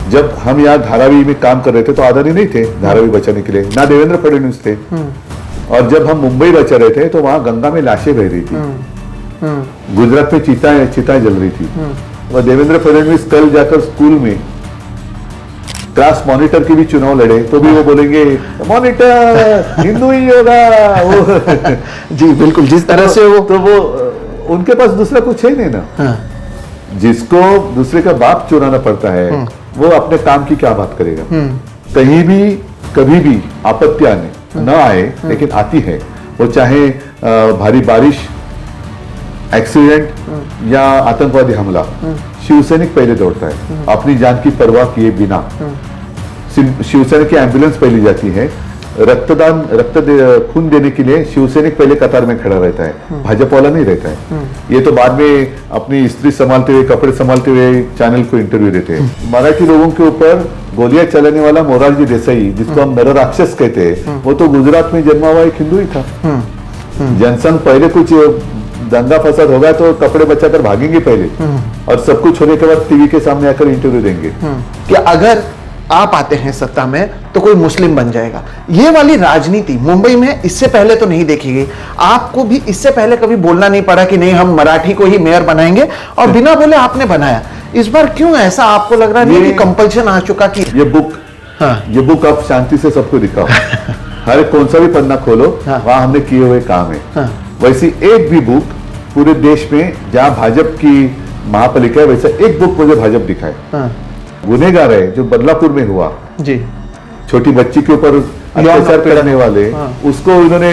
जब हम यहाँ धारावी में काम कर रहे थे तो अदानी नहीं थे धारावी बचाने के लिए, ना देवेंद्र फडणवीस थे। और जब हम मुंबई बचा रहे थे तो वहां गंगा में लाशें बह रही थी, गुजरात में चिताएं जल रही थी। और देवेंद्र फडणवीस कल जाकर स्कूल में क्लास मॉनिटर के भी चुनाव लड़े तो भी वो बोलेंगे मॉनिटर हिंदू ही होगा वो जी बिल्कुल, जिस तरह से वो उनके पास दूसरा कुछ है नहीं ना। हाँ। जिसको दूसरे का बाप चुराना पड़ता है वो अपने काम की क्या बात करेगा। कहीं भी कभी भी आपत्ति आने न आए लेकिन आती है, वो चाहे भारी बारिश, एक्सीडेंट या आतंकवादी हमला, शिवसैनिक पहले दौड़ता है अपनी जान की परवाह किए बिना। शिवसेना की एम्बुलेंस पहले जाती है, खून देने के लिए शिवसैनिक पहले कतार में खड़ा रहता है, भाजपा वाला नहीं रहता है। ये तो बाद में अपनी स्त्री संभालते हुए, कपड़े संभालते हुए चैनल को इंटरव्यू देते हैं। मराठी लोगों के ऊपर गोलियां चलाने वाला मोरारजी देसाई, जिसको हम नर राक्षस कहते हैं, वो तो गुजरात में जन्मा हुआ एक हिंदू ही था। जनसंघ पहले कुछ दंगा फसाद होगा तो कपड़े बचाकर भागेंगे पहले, और सब कुछ होने के बाद टीवी के सामने आकर इंटरव्यू देंगे कि अगर आप आते हैं सत्ता में तो कोई मुस्लिम बन जाएगा। ये वाली राजनीति मुंबई में इससे पहले तो नहीं देखी गई। आपको भी इससे पहले कभी बोलना नहीं पड़ा कि नहीं हम मराठी को ही मेयर बनाएंगे, और बिना बोले आपने बनाया। इस बार क्यों ऐसा आपको लग रहा नहीं कि कंपल्शन आ चुका कि ये बुक आप शांति से सबको दिखाओ हर कौन सा भी पन्ना खोलो, वहां हमने किए हुए काम है। वैसी एक भी बुक पूरे देश में जहां भाजपा की महापालिका है वैसा एक बुक मुझे भाजपा दिखाए। गुनेगार है जो बदलापुर में हुआ जी, छोटी बच्ची के ऊपर अत्याचार करने वाले, उसको इन्होंने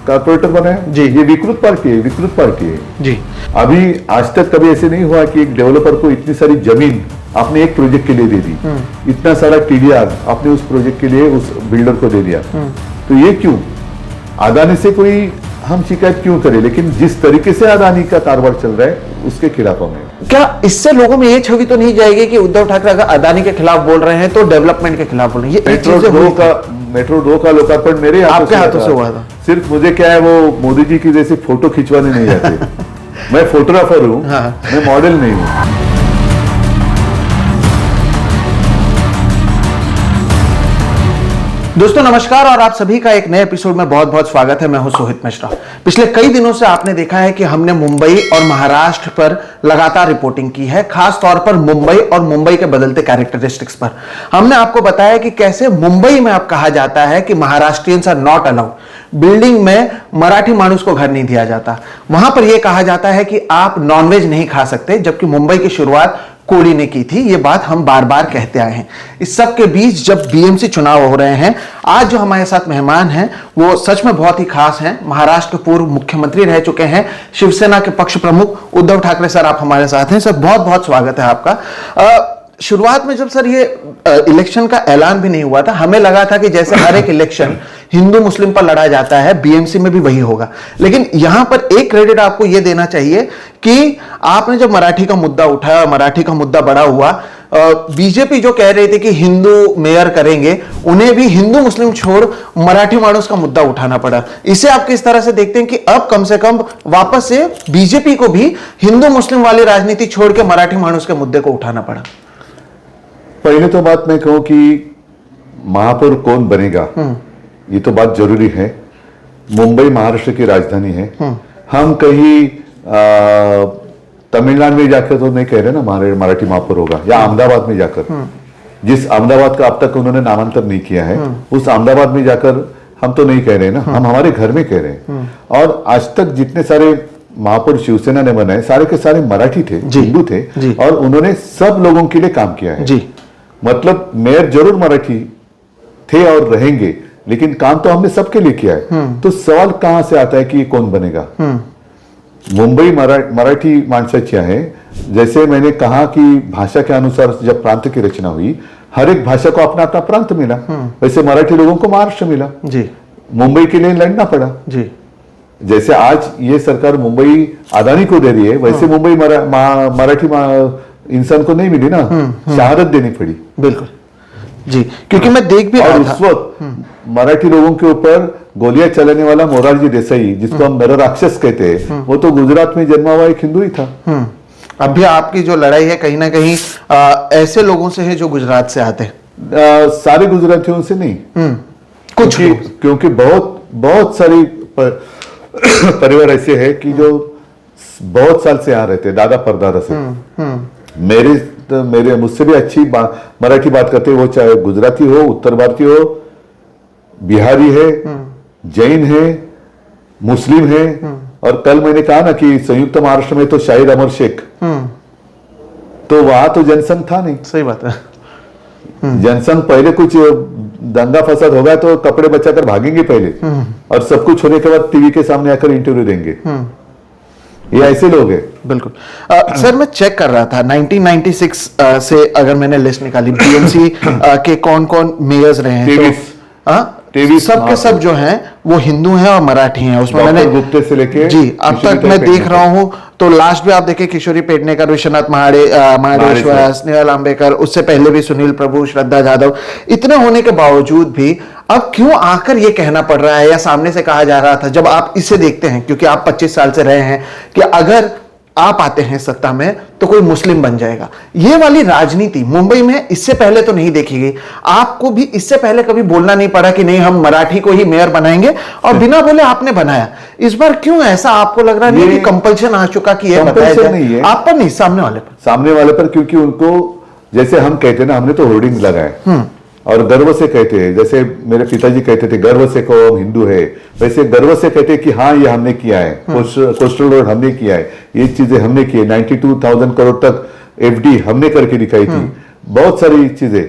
कॉर्पोरेटर बनाया जी। ये विकृत पार्टी है जी। अभी आज तक कभी ऐसे नहीं हुआ कि एक डेवलपर को इतनी सारी जमीन आपने एक प्रोजेक्ट के लिए दे दी, इतना सारा टीडीआर आपने उस प्रोजेक्ट के लिए उस बिल्डर को दे दिया। तो ये क्यों? अदानी से कोई हम शिकायत क्यों करें, लेकिन जिस तरीके से अदानी का कारोबार चल रहा है उसके खिलाफ हमें। क्या इससे लोगों में ये छवि तो नहीं जाएगी कि उद्धव ठाकरे अगर अदानी के खिलाफ बोल रहे हैं तो डेवलपमेंट के खिलाफ बोल रहे हैं? मेट्रो 2 का लोकार्पण मेरे आपके हाथों से हुआ था। सिर्फ मुझे क्या है, वो मोदी जी की जैसे फोटो खिंचवाने नहीं जाते मैं फोटोग्राफर हूँ, मैं मॉडल नहीं हूँ। दोस्तों नमस्कार, और आप सभी का एक नए एपिसोड में बहुत बहुत स्वागत है। मैं हूं सोहित मिश्रा। पिछले कई दिनों से आपने देखा है कि हमने मुंबई और महाराष्ट्र पर लगातार रिपोर्टिंग की है, खास तौर पर मुंबई और मुंबई के बदलते कैरेक्टरिस्टिक्स पर। हमने आपको बताया कि कैसे मुंबई में अब कहा जाता है कि Maharashtrians are not allowed, building में मराठी मानुस को घर नहीं दिया जाता। वहां पर यह कहा जाता है कि आप नॉनवेज नहीं खा सकते, जबकि मुंबई की शुरुआत कोड़ी ने की थी। ये बात हम बार बार कहते आए हैं। इस सब के बीच जब बीएमसी चुनाव हो रहे हैं, आज जो हमारे साथ मेहमान हैं वो सच में बहुत ही खास हैं। महाराष्ट्र के पूर्व मुख्यमंत्री रह चुके हैं, शिवसेना के पक्ष प्रमुख उद्धव ठाकरे सर, आप हमारे साथ हैं। सर बहुत बहुत स्वागत है आपका। शुरुआत में जब सर ये इलेक्शन का ऐलान भी नहीं हुआ था, हमें लगा था कि जैसे हर एक इलेक्शन हिंदू मुस्लिम पर लड़ा जाता है, बीएमसी में भी वही होगा। लेकिन यहां पर एक क्रेडिट आपको यह देना चाहिए कि आपने जब मराठी का मुद्दा उठाया, मराठी का मुद्दा बड़ा हुआ, बीजेपी जो कह रही थी कि हिंदू मेयर करेंगे, उन्हें भी हिंदू मुस्लिम छोड़ मराठी मानुस का मुद्दा उठाना पड़ा। इसे आप किस तरह से देखते हैं कि अब कम से कम वापस से बीजेपी को भी हिंदू मुस्लिम वाली राजनीति छोड़ के मराठी मानुस के मुद्दे को उठाना पड़ा? पहले तो बात मैं कहूं कि महापौर कौन बनेगा ये तो बात जरूरी है। मुंबई महाराष्ट्र की राजधानी है। हम कहीं तमिलनाडु में जाकर तो नहीं कह रहे ना मराठी महापौर होगा, या अहमदाबाद में जाकर, जिस अहमदाबाद का अब तक उन्होंने नामांतर नहीं किया है, उस अहमदाबाद में जाकर हम तो नहीं कह रहे ना, हम हमारे घर में कह रहे हैं। और आज तक जितने सारे महापौर शिवसेना ने बनाए सारे के सारे मराठी थे, हिंदू थे, और उन्होंने सब लोगों के लिए काम किया है। मतलब मेयर जरूर मराठी थे और रहेंगे, लेकिन काम तो हमने सबके लिए किया है। तो सवाल कहां से आता है कि कौन बनेगा? मुंबई मराठी माणसाची आहे। जैसे मैंने कहा कि भाषा के अनुसार जब प्रांत की रचना हुई, हर एक भाषा को अपना अपना प्रांत मिला, वैसे मराठी लोगों को महाराष्ट्र मिला जी। मुंबई के लिए लड़ना पड़ा जी। जैसे आज ये सरकार मुंबई अदानी को दे रही है, वैसे मुंबई मराठी इंसान को नहीं मिली ना, शहादत देनी पड़ी। बिल्कुल जी, क्योंकि मैं देख भी और उस वक्त मराठी लोगों के ऊपर गोलियां चलाने वाला मोरारजी देसाई, जिसको हम नर राक्षस कहते हैं, वो तो गुजरात में जन्मा हुआ एक हिंदू ही था। अभी आपकी जो लड़ाई है कहीं ना कहीं ऐसे लोगों से है जो गुजरात से आते हैं। सारे गुजरातियों से नहीं, कुछ क्योंकि बहुत बहुत सारी परिवार ऐसे हैं कि जो बहुत साल से आ रहे थे, दादा परदादा से। मेरे मुझसे भी अच्छी मराठी बात करते हैं, वो चाहे गुजराती हो, उत्तर भारतीय हो, बिहारी है, जैन है, मुस्लिम है। और कल मैंने कहा ना कि संयुक्त महाराष्ट्र में तो शाहिद अमर शेख, तो वहां तो जनसंघ था नहीं। सही बात है। जनसंघ पहले कुछ दंगा फसाद होगा तो कपड़े बचाकर भागेंगे पहले, और सब कुछ होने के बाद टीवी के सामने आकर इंटरव्यू देंगे। ये ऐसे लोग हैं। बिल्कुल। सर मैं चेक कर रहा था 1996 से अगर मैंने लिस्ट निकाली बीएमसी के कौन कौन मेयर्स रहे हैं, तो सब के सब जो हैं वो हिंदू हैं और मराठी हैं। उसमें मैंने गुप्ते से लेके जी अब तक मैं देख रहा हूं तो लास्ट भी आप देखें किशोरी पेडनेकर, विश्वनाथ महाडेश्वर, स्नेहल आंबेकर, उससे पहले भी सुनील प्रभु, श्रद्धा जाधव। इतने होने के बावजूद भी अब क्यों आकर ये कहना पड़ रहा है या सामने से कहा जा रहा था, जब आप इसे देखते हैं, क्योंकि आप 25 साल से रहे हैं, कि अगर आप आते हैं सत्ता में तो कोई मुस्लिम बन जाएगा। ये वाली राजनीति मुंबई में इससे पहले तो नहीं देखी गई। आपको भी इससे पहले कभी बोलना नहीं पड़ा कि नहीं हम मराठी को ही मेयर बनाएंगे, और बिना बोले आपने बनाया। इस बार क्यों ऐसा आपको लग रहा नहीं कि कंपल्शन आ चुका कि ये बताया जाए? नहीं है आप पर, नहीं सामने वाले पर, क्योंकि उनको जैसे हम कहते हैं ना, हमने तो होर्डिंग लगाए और गर्व से कहते हैं, जैसे मेरे पिताजी कहते थे गर्व से कहो हम हिंदू है, वैसे गर्व से कहते हैं कि हाँ ये हमने किया है, कोस्टल रोड हमने किया है, ये चीजें हमने की है, 92,000 करोड़ तक एफडी हमने करके दिखाई थी, बहुत सारी चीजें।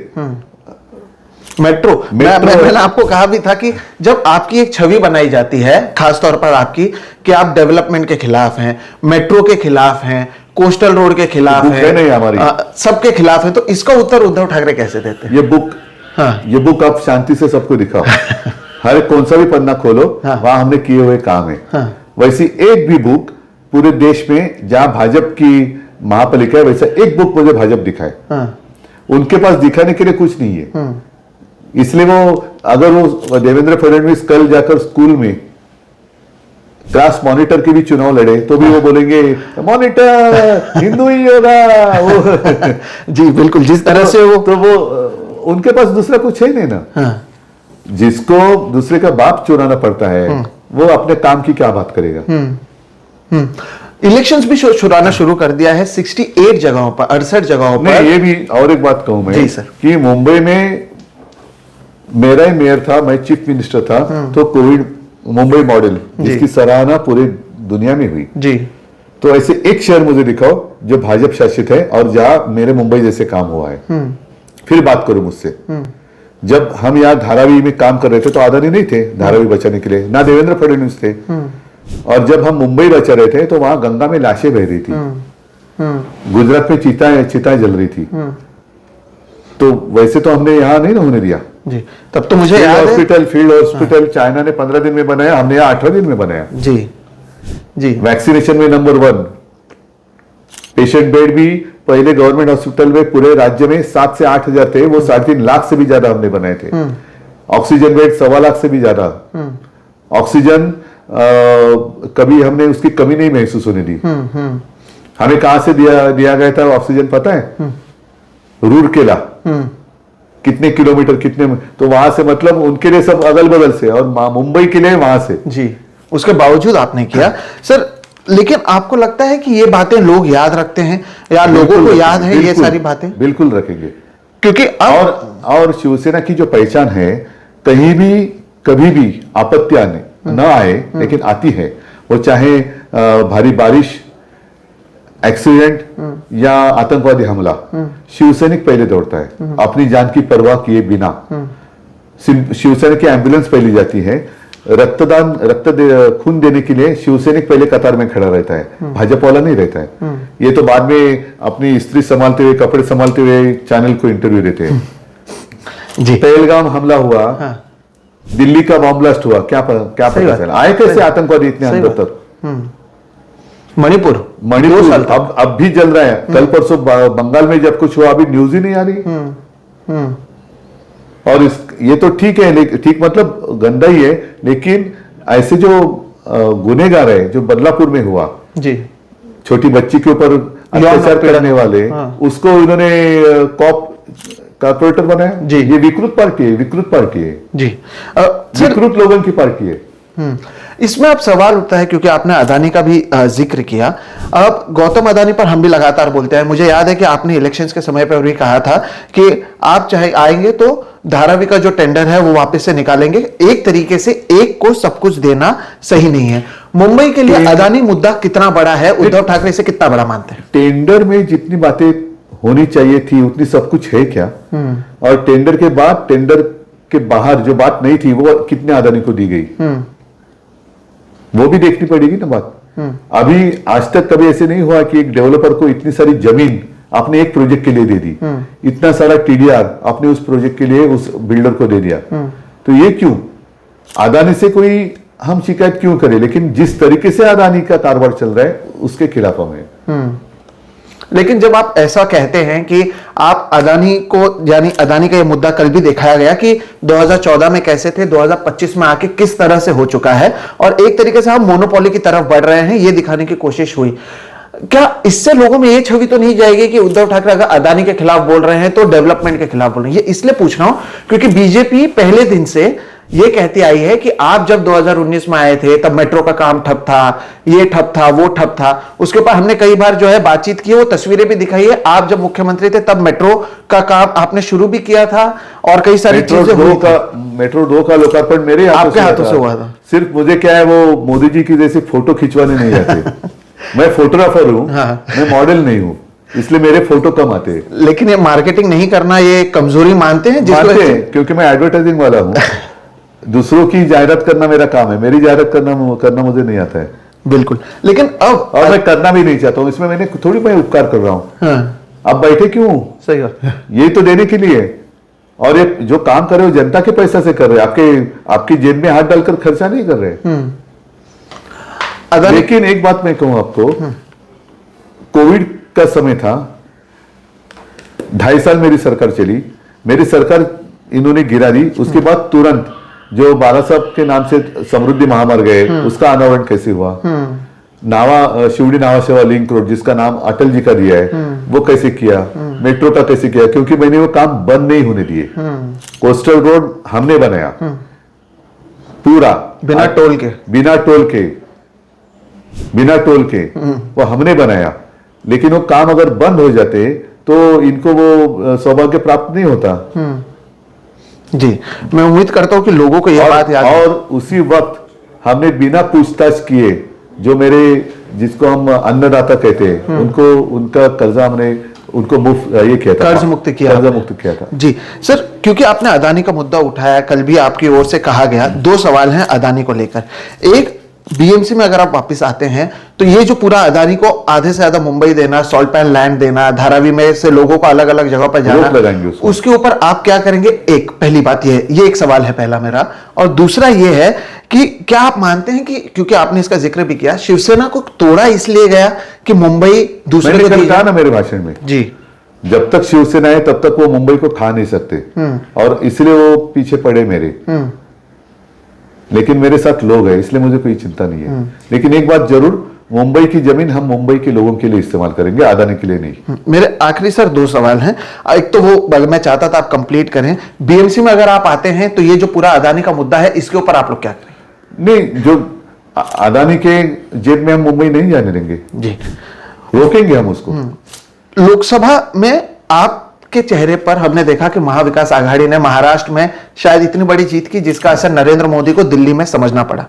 मेट्रो मैंने आपको कहा भी था कि जब आपकी एक छवि बनाई जाती है, खासतौर पर आपकी, कि आप डेवलपमेंट के खिलाफ हैं, मेट्रो के खिलाफ हैं, कोस्टल रोड के खिलाफ हैं, नहीं हमारी सबके खिलाफ है, तो इसका उत्तर उद्धव ठाकरे कैसे देते हैं? ये बुक आप शांति से सबको दिखाओ, हर कौन सा भी पन्ना खोलो, वहां हमने किए हुए काम है। वैसी एक भी बुक पूरे देश में जहां भाजपा की महापालिका है, वैसा एक बुक मुझे भाजपा दिखाए। उनके पास दिखाने के लिए कुछ नहीं है, इसलिए अगर वो देवेंद्र फडणवीस कल जाकर स्कूल में क्लास मॉनिटर के भी चुनाव लड़े तो भी वो बोलेंगे मॉनिटर हिंदू ही होगा। जी बिल्कुल, जिस तरह से वो उनके पास दूसरा कुछ है नहीं ना। जिसको दूसरे का बाप चुराना पड़ता है वो अपने काम की क्या बात करेगा। इलेक्शंस भी चुराना शुरू कर दिया है 68 जगहों पर, 68 जगहों पर। ये भी और एक बात कहूं मैं, जी सर, कि मुंबई में मेरा ही मेयर था, मैं चीफ मिनिस्टर था, तो कोविड मुंबई मॉडल जिसकी सराहना पूरी दुनिया में हुई जी, तो ऐसे एक शहर मुझे दिखाओ जो भाजपा शासित है और जहां मेरे मुंबई जैसे काम हुआ है। फिर बात करो मुझसे। जब हम यहाँ धारावी में काम कर रहे थे तो आदानी नहीं थे धारावी बचाने के लिए, ना देवेंद्र फडणवीस थे, और जब हम मुंबई बचा रहे थे तो वहां गंगा में लाशें बह रही थी, गुजरात में चिताएं जल रही थी। तो वैसे तो हमने यहाँ नहीं ना होने दिया जी। तब तो मुझे याद है फील्ड हॉस्पिटल चाइना ने 15 दिन में बनाया, हमने यहाँ 18 दिन में बनाया जी जी। वैक्सीनेशन में नंबर 1, पेशेंट बेड भी पहले गवर्नमेंट हॉस्पिटल में पूरे राज्य में 7 से 8 हजार थे, वो 3.5 लाख से भी ज्यादा हमने बनाए थे। ऑक्सीजन बेड 1.25 लाख से भी ज्यादा। ऑक्सीजन कभी हमने उसकी कमी नहीं महसूस होने दी। हमें कहां से दिया गया था ऑक्सीजन पता है? रूरकेला, कितने किलोमीटर, कितने, तो वहां से, मतलब उनके लिए सब अगल बगल से, और मुंबई के लिए वहां से जी। उसके बावजूद आपने किया सर, लेकिन आपको लगता है कि ये बातें लोग याद रखते हैं या लोगों को याद है ये सारी बातें? बिल्कुल रखेंगे, क्योंकि और शिवसेना की जो पहचान है, कहीं भी कभी भी आपत्ति न आए लेकिन आती है, वो चाहे भारी बारिश, एक्सीडेंट या आतंकवादी हमला, शिवसैनिक पहले दौड़ता है अपनी जान की परवाह किए बिना। शिवसेना की एम्बुलेंस पहले जाती है, खून देने के लिए शिवसैनिक पहले कतार में खड़ा रहता है, भाजपा वाला नहीं रहता है। ये तो बाद में अपनी स्त्री संभालते हुए, कपड़े संभालते हुए चैनल को इंटरव्यू देते हैं। जी। पहलगाम हमला हुआ, दिल्ली का बॉम्ब ब्लास्ट हुआ, क्या पता चला, आए कैसे आतंकवादी इतने अंदर तक? मणिपुर अब भी जल रहा है। कल परसों बंगाल में जब कुछ हुआ, अभी न्यूज ही नहीं आ रही। और ये तो ठीक है, ठीक मतलब गंदा ही है, लेकिन ऐसे जो गुनेगार है, जो बदलापुर में हुआ जी, छोटी बच्ची के ऊपर अत्याचार करने वाले, उसको इन्होंने कॉर्पोरेटर बनाया। जी। ये विकृत पार्टी है, विकृत पार्टी है जी। विकृत लोगों की पार्टी है। इसमें अब सवाल उठता है, क्योंकि आपने अदानी का भी जिक्र किया। अब गौतम अदानी पर हम भी लगातार बोलते हैं। मुझे याद है कि आपने इलेक्शंस के समय पर भी कहा था कि आप चाहे आएंगे तो धारावी का जो टेंडर है वो वापस से निकालेंगे। एक तरीके से एक को सब कुछ देना सही नहीं है। मुंबई के लिए अदानी मुद्दा कितना बड़ा है, उद्धव ठाकरे से कितना बड़ा मानते हैं? टेंडर में जितनी बातें होनी चाहिए थी उतनी सब कुछ है क्या? और टेंडर के बाद, टेंडर के बाहर जो बात नहीं थी वो कितने अदानी को दी गई, वो भी देखनी पड़ेगी ना बात। अभी आज तक कभी ऐसे नहीं हुआ कि एक डेवलपर को इतनी सारी जमीन आपने एक प्रोजेक्ट के लिए दे दी, इतना सारा टीडीआर आपने उस प्रोजेक्ट के लिए उस बिल्डर को दे दिया। तो ये क्यों? अदानी से कोई हम शिकायत क्यों करें? लेकिन जिस तरीके से अदानी का कारोबार चल रहा है उसके खिलाफ हम हैं। लेकिन जब आप ऐसा कहते हैं कि आप अदानी को, यानी अदानी का ये मुद्दा कल भी दिखाया गया कि 2014 में कैसे थे, 2025 में आके किस तरह से हो चुका है, और एक तरीके से हम मोनोपोली की तरफ बढ़ रहे हैं, ये दिखाने की कोशिश हुई। क्या इससे लोगों में ये छवि तो नहीं जाएगी कि उद्धव ठाकरे अगर अदानी के खिलाफ बोल रहे हैं तो डेवलपमेंट के खिलाफ बोल रहे हैं? ये इसलिए पूछ रहा हूं क्योंकि बीजेपी पहले दिन से ये कहती आई है कि आप जब 2019 में आए थे तब मेट्रो का काम ठप था, ये ठप था, वो ठप था। उसके ऊपर हमने कई बार जो है बातचीत की, वो तस्वीरें भी दिखाई है। आप जब मुख्यमंत्री थे तब मेट्रो का काम आपने शुरू भी किया था और कई सारी चीजें हुई। मेट्रो 2 का लोकार्पण मेरे आपके हाथों से हुआ था। सिर्फ मुझे क्या है, वो मोदी जी की जैसे फोटो खिंचवाने नहीं आते। मैं फोटोग्राफर हूं, मैं मॉडल नहीं हूं, इसलिए मेरे फोटो कम आते हैं। लेकिन ये मार्केटिंग नहीं करना ये कमजोरी मानते हैं? मानते हैं, क्योंकि मैं एडवर्टाइजिंग वाला हूं। दूसरों की जाहिरात करना मेरा काम है, मेरी जाहिरात करना मुझे नहीं आता है। बिल्कुल। लेकिन अब और मैं करना भी नहीं चाहता हूं। इसमें मैंने थोड़ी मैं उपकार कर रहा हूं। अब बैठे क्यों? सही बात। ये तो देने के लिए, और ये जो काम कर रहे हो जनता के पैसा से कर रहे हैं, आपकी जेब में हाथ डालकर खर्चा नहीं कर रहे। लेकिन एक बात मैं कहूं आपको, कोविड का समय था, 2.5 साल मेरी सरकार चली, मेरी सरकार इन्होंने गिरा दी। उसके बाद तुरंत जो बाला साहब के नाम से समृद्धि महामार्ग गए, उसका अनावरण कैसे हुआ? शिवड़ी नावा सेवा लिंक रोड, जिसका नाम अटल जी का दिया है, वो कैसे किया? मेट्रो का कैसे किया? क्योंकि मैंने वो काम बंद नहीं होने दिए। कोस्टल रोड हमने बनाया पूरा, बिना टोल के वो हमने बनाया। लेकिन वो काम अगर बंद हो जाते तो इनको वो सौभाग्य प्राप्त नहीं होता। जी, मैं उम्मीद करता हूं कि लोगों को यह बात याद है। और उसी वक्त हमने बिना पूछताछ किए, जो मेरे, जिसको हम अन्नदाता कहते हैं, उनको, उनका कर्जा हमने उनको मुफ्त ये किया था, कर्ज मुक्त किया था। जी सर, क्योंकि आपने अदानी का मुद्दा उठाया, कल भी आपकी ओर से कहा गया, 2 सवाल हैं अदानी को लेकर। एक, बीएमसी में अगर आप वापस आते हैं तो ये जो पूरा अदानी को आधे से ज्यादा मुंबई देना, सॉल्ट पैन लैंड देना, धारावी में से लोगों को अलग अलग जगह पर जाना, उसके ऊपर आप क्या करेंगे? एक पहली बात ये एक सवाल है पहला मेरा। और दूसरा ये है कि क्या आप मानते हैं कि, क्योंकि आपने इसका जिक्र भी किया, शिवसेना को तोड़ा इसलिए गया कि मुंबई दूसरे को कहा ना मेरे भाषण में जी, जब तक शिवसेना है तब तक वो मुंबई को खा नहीं सकते, और इसलिए वो पीछे पड़े मेरे। लेकिन मेरे साथ लोग हैं, इसलिए मुझे कोई चिंता नहीं है। लेकिन एक बात जरूर, मुंबई की जमीन हम मुंबई के लोगों के लिए इस्तेमाल करेंगे, अदानी के लिए नहीं। मेरे आखिरी सर 2 सवाल हैं। एक तो वो मैं चाहता था आप कंप्लीट करें, बीएमसी में अगर आप आते हैं तो ये जो पूरा अदानी का मुद्दा है, इसके ऊपर आप लोग क्या करें? नहीं, जो अदानी के जेब में हम मुंबई नहीं जाने देंगे जी, रोकेंगे हम उसको। लोकसभा में आपके चेहरे पर हमने देखा कि महाविकास आघाड़ी ने महाराष्ट्र में शायद इतनी बड़ी जीत की जिसका असर नरेंद्र मोदी को दिल्ली में समझना पड़ा।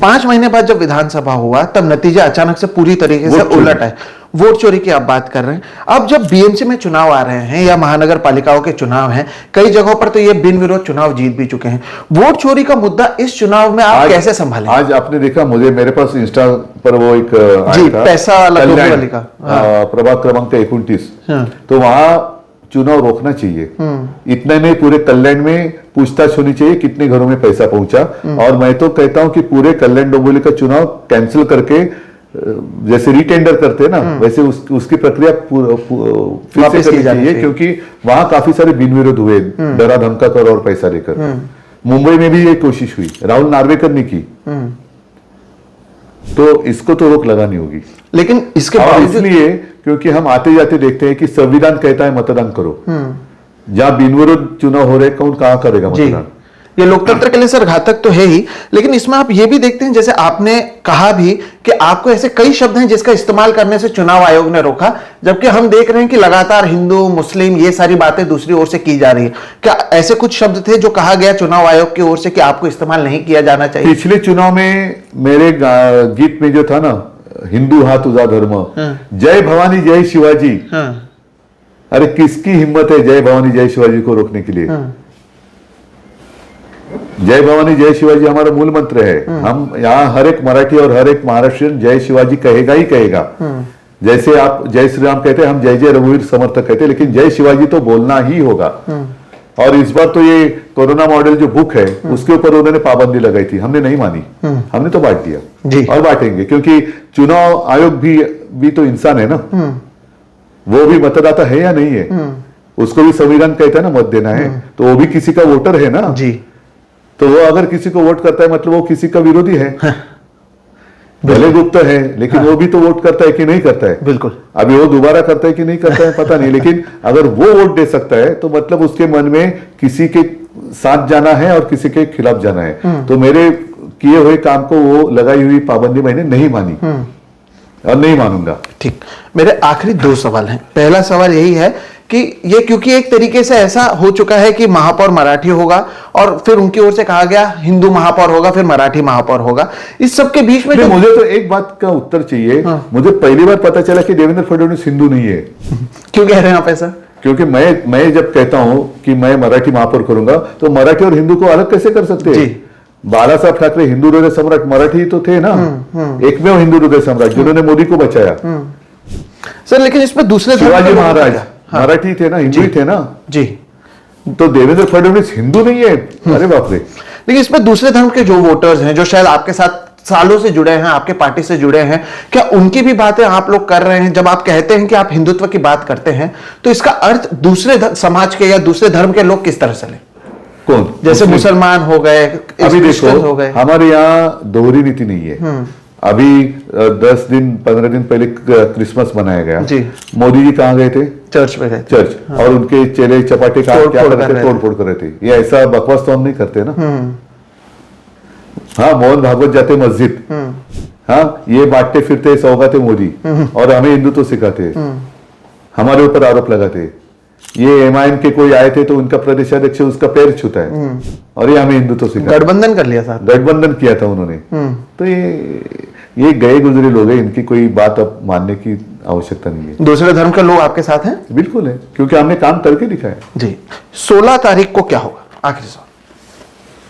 5 महीने बाद जब विधानसभा हुआ तब नतीजा अचानक से पूरी तरीके से उलट है। वोट चोरी की आप बात कर रहे हैं। अब जब बीएमसी में चुनाव आ रहे हैं या महानगर पालिकाओं के चुनाव हैं, कई जगहों पर तो ये बिन विरोध चुनाव जीत भी चुके हैं। वोट चोरी का मुद्दा इस चुनाव में आप कैसे संभालें? आज आपने देखा, मेरे पास इंस्टा पर वो एक जी, पैसा वाली का प्रभाग क्रमांक 29, तो वहां चुनाव रोकना चाहिए। इतने में पूरे कल्याण में पूछताछ होनी चाहिए कितने घरों में पैसा पहुंचा। और मैं तो कहता हूं कि पूरे कल्याण डोंबिवली का चुनाव कैंसिल करके, जैसे रिटेंडर करते हैं ना, वैसे उसकी प्रक्रिया फिर से करनी चाहिए, क्योंकि वहां काफी सारे बिन विरोध हुए, डरा धमका कर और पैसा लेकर। मुंबई में भी ये कोशिश हुई, राहुल नार्वेकर ने की। तो इसको तो रोक लगानी होगी। लेकिन इसके और बावजूद इसलिए क्योंकि हम आते जाते देखते हैं कि संविधान कहता है मतदान करो, जहां बिनविरोध चुनाव हो रहे कौन कहां करेगा जी, मतदान। ये लोकतंत्र के लिए सर घातक तो है ही, लेकिन इसमें आप ये भी देखते हैं, जैसे आपने कहा भी कि आपको ऐसे कई शब्द हैं जिसका इस्तेमाल करने से चुनाव आयोग ने रोका, जबकि हम देख रहे हैं कि लगातार हिंदू मुस्लिम ये सारी बातें दूसरी ओर से की जा रही है। क्या ऐसे कुछ शब्द थे जो कहा गया चुनाव आयोग की ओर से कि आपको इस्तेमाल नहीं किया जाना चाहिए? पिछले चुनाव में मेरे गीत में जो था ना, हिंदू हा तुझा धर्म, जय भवानी जय शिवाजी, अरे किसकी हिम्मत है जय भवानी जय शिवाजी को रोकने के लिए? जय भवानी जय शिवाजी हमारा मूल मंत्र है। हम यहाँ हर एक मराठी और हर एक महाराष्ट्रियन जय शिवाजी कहेगा ही कहेगा। जैसे आप जय श्री राम कहते हैं, हम जय जय रघुवीर समर्थ कहते हैं, लेकिन जय शिवाजी तो बोलना ही होगा। और इस बार तो ये कोरोना मॉडल जो बुक है उसके ऊपर उन्होंने पाबंदी लगाई थी, हमने नहीं मानी, हमने तो बांट दिया और बांटेंगे, क्योंकि चुनाव आयोग भी तो इंसान है ना, वो भी मतदाता है या नहीं है, उसको भी संविधान कहता है ना मत देना है, तो वो भी किसी का वोटर है ना जी। तो वो अगर किसी को वोट करता है मतलब वो किसी का विरोधी है, भले गुप्त है, लेकिन वो भी तो वोट करता है कि नहीं करता है। बिल्कुल। अभी वो दोबारा करता है कि नहीं करता है पता नहीं, लेकिन अगर वो वोट दे सकता है तो मतलब उसके मन में किसी के साथ जाना है और किसी के खिलाफ जाना है। तो मेरे किए हुए काम को वो लगाई हुई पाबंदी मैंने नहीं मानी और नहीं मानूंगा। ठीक, मेरे आखिरी दो सवाल हैं। पहला सवाल यही है कि ये क्योंकि एक तरीके से ऐसा हो चुका है कि महापौर मराठी होगा और फिर उनकी ओर से कहा गया हिंदू महापौर होगा, फिर मराठी महापौर होगा, इस सब के बीच में जो मुझे तो एक बात का उत्तर चाहिए। मुझे पहली बार पता चला कि देवेंद्र फडणवीस हिंदू नहीं है। क्यों कह रहे हैं आप ऐसा? क्योंकि मैं जब कहता हूं कि मैं मराठी महापौर करूंगा तो मराठी और हिंदू को अलग कैसे कर सकते हैं? बाला साहब ठाकरे हिंदू हृदय सम्राट मराठी तो थे ना, एकमेव हिंदू हृदय सम्राट जिन्होंने मोदी को बचाया। सर लेकिन इसमें दूसरे शिवाजी महाराज मराठी थे ना, हिंदू थे ना जी, तो देवेंद्र फडणवीस हिंदू नहीं है। अरे बाप रे। लेकिन इसमें दूसरे धर्म के जो वोटर्स हैं, जो शायद आपके साथ सालों से जुड़े हैं, आपके पार्टी से जुड़े हैं, क्या उनकी भी बातें आप लोग कर रहे हैं? जब आप कहते हैं कि आप हिंदुत्व की बात करते हैं तो इसका अर्थ दूसरे समाज के या दूसरे धर्म के लोग किस तरह से लें? कौन? जैसे मुसलमान हो गए, अभी देखो हमारे यहाँ दोहरी नीति नहीं है। अभी 10 दिन 15 दिन पहले क्रिसमस मनाया गया जी। मोदी जी कहाँ गए थे? चर्च में गए। चर्च। हाँ। और उनके चेले चपाटे क्या कर रहे थे? तोड़ फोड़ कर रहे थे। ये ऐसा बकवास तो हम नहीं करते ना। हाँ, मोहन भागवत जाते मस्जिद, हाँ ये बांटते फिरते सौगाते मोदी, और हमें हिंदुत्व सिखाते, हमारे ऊपर आरोप लगाते। ये MIM के कोई आए थे तो उनका प्रदेशाध्यक्ष उसका पैर छूता है और ये हमें हिंदुत्व सिखा। गठबंधन कर लिया साथ, गठबंधन किया था उन्होंने। तो ये गए गुजरे लोग हैं, इनकी कोई बात अब मानने की आवश्यकता नहीं है। दूसरे धर्म के लोग आपके साथ हैं? बिल्कुल है, क्योंकि हमने काम करके दिखाया जी। 16 तारीख को क्या होगा? आखिरी सवाल,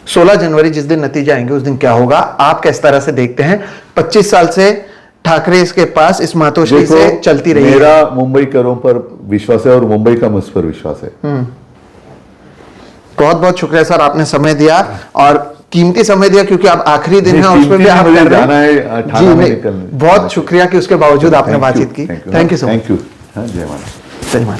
16 जनवरी जिस दिन नतीजे आएंगे उस दिन क्या होगा? आप किस तरह से देखते हैं? 25 साल से ठाकरे इसके पास इस मातोश्री से चलती रही है। मेरा मुंबईकरों पर विश्वास है और मुंबई का मुझ पर विश्वास है। बहुत बहुत शुक्रिया सर, आपने समय दिया और कीमती समय दिया, क्योंकि आप आखिरी दिन है उसमें भी आप जाना है थाना में निकलने। बहुत शुक्रिया कि उसके बावजूद आपने बातचीत की। Thank you so much. Thank you. जय माता। जय माता।